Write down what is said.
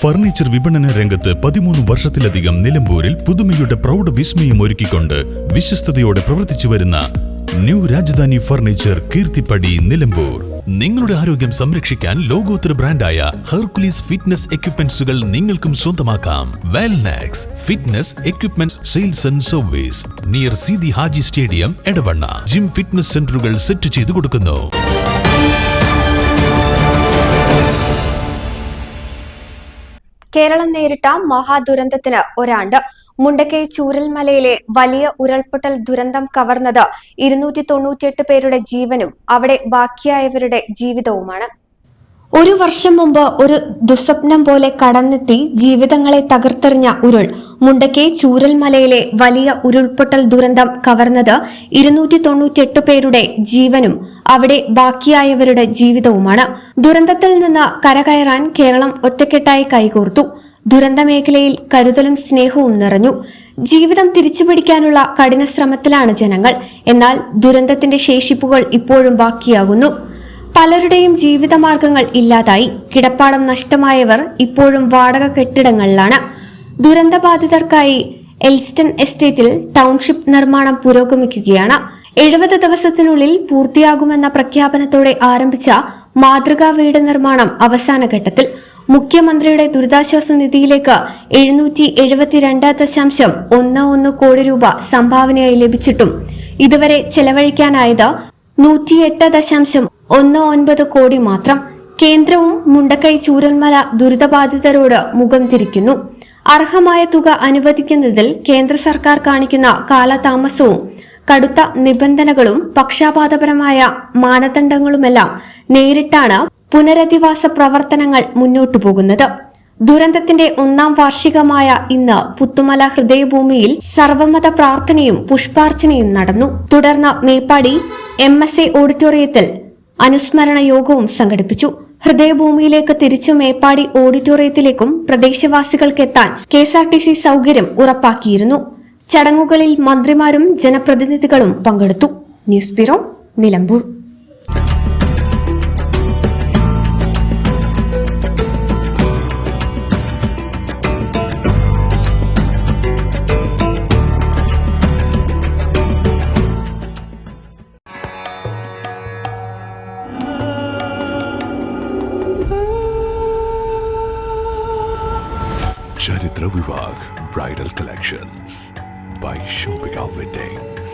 Furniture വിപണന രംഗത്ത് 13 വർഷത്തിലധികം നിലമ്പൂരിൽ പുതുമയുടെ പ്രൗഢ വിസ്മയം ഒരുക്കിക്കൊണ്ട് വിശ്വസ്തയോടെ പ്രവർത്തിച്ചു വരുന്ന ന്യൂ രാജധാനി ഫർണിച്ചർ കീർത്തിപ്പടി നിലമ്പൂർ. നിങ്ങളുടെ ആരോഗ്യം സംരക്ഷിക്കാൻ ലോകോത്തര ബ്രാൻഡായ ഹെർക്കുലീസ് ഫിറ്റ്നസ് എക്യുപ്മെന്റ്സുകൾ നിങ്ങൾക്കും സ്വന്തമാക്കാം. Wellnex fitness equipment sales and service near Seethi Haji stadium, Edavanna. Gym fitness സെന്ററുകൾ സെറ്റ് ചെയ്തു കൊടുക്കുന്നു. കേരളം നേരിട്ട മഹാദുരന്തത്തിന് ഒരാണ്ട്. മുണ്ടക്കൈ ചൂരൽമലയിലെ വലിയ ഉരുൾപൊട്ടൽ ദുരന്തം കവർന്നത് 298 പേരുടെ ജീവനും അവിടെ ബാക്കിയായവരുടെ ജീവിതവുമാണ്. ഒരു വർഷം മുമ്പ് ഒരു ദുസ്വപ്നം പോലെ കടന്നെത്തി ജീവിതങ്ങളെ തകർത്തെറിഞ്ഞ ഉരുൾ മുണ്ടക്കൈ ചൂരൽമലയിലെ വലിയ ഉരുൾപൊട്ടൽ ദുരന്തം കവർന്നത് 298 പേരുടെ ജീവനും അവിടെ ബാക്കിയായവരുടെ ജീവിതവുമാണ്. ദുരന്തത്തിൽ നിന്ന് കരകയറാൻ കേരളം ഒറ്റക്കെട്ടായി കൈകോർത്തു. ദുരന്ത മേഖലയിൽ കരുതലും സ്നേഹവും നിറഞ്ഞു. ജീവിതം തിരിച്ചുപിടിക്കാനുള്ള കഠിന ശ്രമത്തിലാണ് ജനങ്ങൾ. എന്നാൽ ദുരന്തത്തിന്റെ ശേഷിപ്പുകൾ ഇപ്പോഴും ബാക്കിയാകുന്നു. പലരുടെയും ജീവിതമാർഗങ്ങൾ ഇല്ലാതായി. കിടപ്പാടം നഷ്ടമായവർ ഇപ്പോഴും വാടക കെട്ടിടങ്ങളിലാണ്. ദുരന്തബാധിതർക്കായി എൽസ്റ്റൺ എസ്റ്റേറ്റിൽ ടൗൺഷിപ്പ് നിർമ്മാണം പുരോഗമിക്കുകയാണ്. 70 ദിവസത്തിനുള്ളിൽ പൂർത്തിയാകുമെന്ന പ്രഖ്യാപനത്തോടെ ആരംഭിച്ച മാതൃകാ വീട് നിർമ്മാണം അവസാന ഘട്ടത്തിൽ. മുഖ്യമന്ത്രിയുടെ ദുരിതാശ്വാസ നിധിയിലേക്ക് 772.11 കോടി രൂപ സംഭാവനയായി ലഭിച്ചിട്ടും ഇതുവരെ ചെലവഴിക്കാനായത് 108.19 കോടി മാത്രം. കേന്ദ്രവും മുണ്ടക്കൈ ചൂരൽമല ദുരിതബാധിതരോട് മുഖം തിരിക്കുന്നു. അർഹമായ തുക അനുവദിക്കുന്നതിൽ കേന്ദ്ര സർക്കാർ കാണിക്കുന്ന കാലതാമസവും കടുത്ത നിബന്ധനകളും പക്ഷാപാതപരമായ മാനദണ്ഡങ്ങളുമെല്ലാം നേരിട്ടാണ് പുനരധിവാസ പ്രവർത്തനങ്ങൾ മുന്നോട്ടു പോകുന്നത്. ദുരന്തത്തിന്റെ 1ാം വാർഷികമായ ഇന്ന് പുത്തുമല ഹൃദയഭൂമിയിൽ സർവമത പ്രാർത്ഥനയും പുഷ്പാർച്ചനയും നടന്നു. തുടർന്ന് മേപ്പാടി MSA ഓഡിറ്റോറിയത്തിൽ അനുസ്മരണ യോഗവും സംഘടിപ്പിച്ചു. ഹൃദയഭൂമിയിലേക്ക് തിരിച്ചു മേപ്പാടി ഓഡിറ്റോറിയത്തിലേക്കും പ്രദേശവാസികൾക്കെത്താൻ KSRTC സൗകര്യം ഉറപ്പാക്കിയിരുന്നു. ചടങ്ങുകളിൽ മന്ത്രിമാരും ജനപ്രതിനിധികളും പങ്കെടുത്തു. News bureau, Nilambur. Charitra Vivag Bridal Collections by Shobhika Weddings.